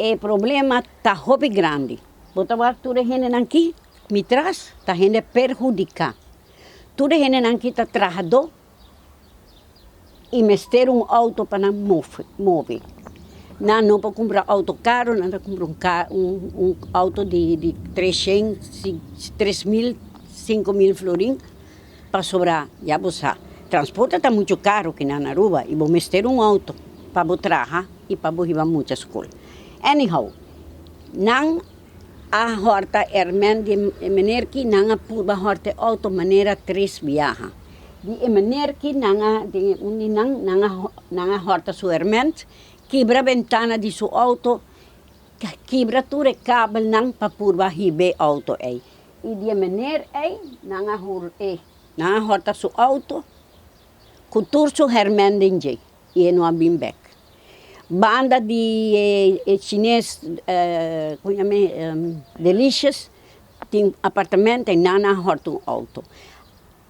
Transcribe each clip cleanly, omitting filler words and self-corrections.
O problema está muito grande. Botava toda a gente aqui, me traz, a gente perjudicar. Toda a gente aqui está trabalhando e mestre auto para mover. Não para comprar auto caro, não para comprar auto de 300, 3.000, 5.000 florins para sobrar. Já você transporte está muito caro aqui na Aruba e vou mestre auto para trabalhar e para ir a muitas escolas. Anyhow, não a horta hermen de maneira que não a pura horta auto maneira 3 viaja. De maneira que não a horta su hermen quebra a ventana de seu auto, quebra todo o cabo não para pura hibe auto aí. E de maneira aí não a horta su auto, cultura su hermen de e não a bimbec. Banda de chinês, delicious, tem apartamento e não horta auto.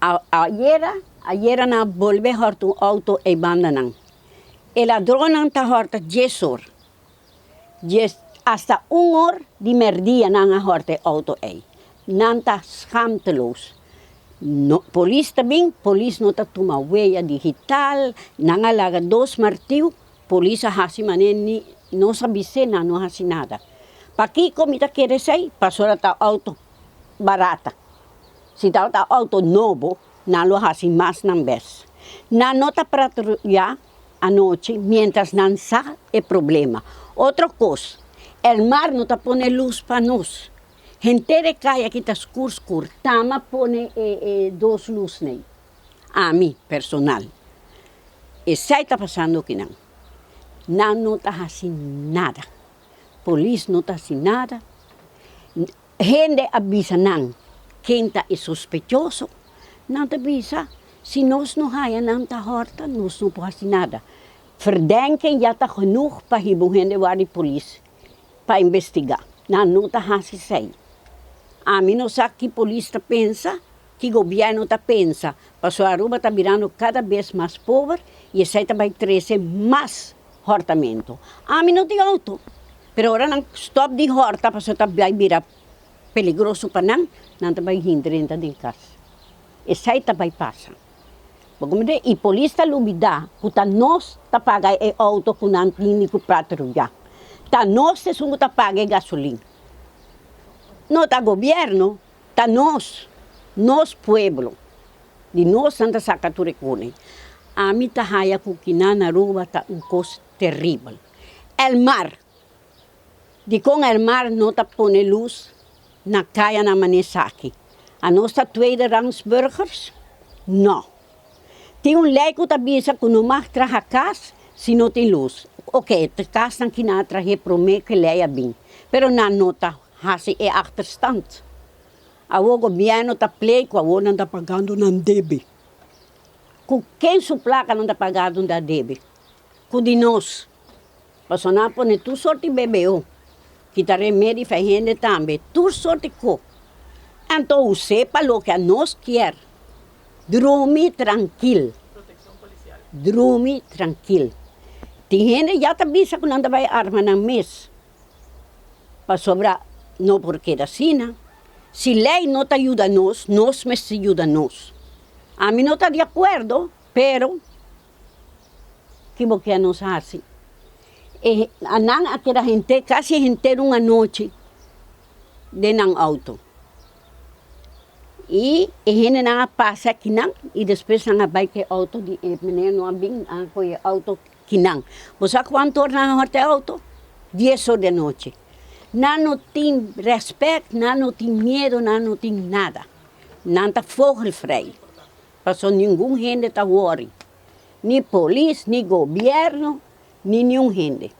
Ayer na volve horta auto e banda não. E ladrão não está horta 10 horas. Hasta 1 hora de merdia não horta auto aí. Não está schamteloos. No, polícia também, polícia não está tomando huella digital, não alaga 2 martilhos. Polícia hasi mané não sabe se não hasi nada. Para que comida quer sair? Passou a auto barata. Se está auto novo, não lo hasi mais não vez. Não está para trabalhar à noite, mientras não sabe é problema. Outra coisa, o mar não está pondo luz para nós. Gente de cai aqui está escuro, tama põe 2 luzes nele. A mim, personal. Isso está passando aqui não. Não está fazendo nada. Polícia não está fazendo nada. Gente avisa não. Quem está suspeitoso, não te avisa. Se nós não há, não está horta, nós não podemos fazer nada. Verdenken já está genoeg para ir gente para a polícia, para investigar. Não está fazendo. A mim não sabe que a polícia pensa, que o governo pensa. Porque a Aruba está virando cada vez mais pobre e isso vai trazer mais hortamento. A mim não tem auto. Pero agora não stop de horta, porque vai virar peligroso para não vai hindrar de casa. Isso aí vai passar. E a polícia lubida, porque nós pagamos o auto que não tem que patrulhar. Nós somos que pagamos gasolina. Não está governo, está nós pueblo. De nós Santa Sacaturecune. A mim está raia que na Aruba está coisa terrível. O mar. De com o mar não está pondo luz na caia na Manesaki. A nossa tweede rangs burgers? Não. Tem lei que avisa que não mais traga casa se não tem luz. Ok, a casa aqui na traje promete que lei é bem. Pero na nota hasi é achterstand. O governo está pleito, o não está pagando não deve. Com quem sua placa não está pagando não deve? Com de nós. Passou na pone tu sorte bebeu. Que está remédio faz gente também. Tu sorte co. Então você para o que nós quer. Dorme tranquilo. Proteção policial. Dorme tranquilo. Tem gente já está vista que não vai arma na mesa. Para sobrar, não porque da Sina. Se lei não te ajuda a nós mesmo ajuda a nós. A mim não está de acordo, pero que porque a nós assim. E a não aquela gente, quase inteira uma noite de não auto. E a gente não passa aqui não, e depois não vai que auto de menino não vem a auto que não. Você quando torna a horta auto? 10 horas da noite. Não tem respeito, não tem medo, não tem nada. Não está vogelvrij. Passou nenhum gente está worry. Nem polícia, nem governo, nem nenhum gente.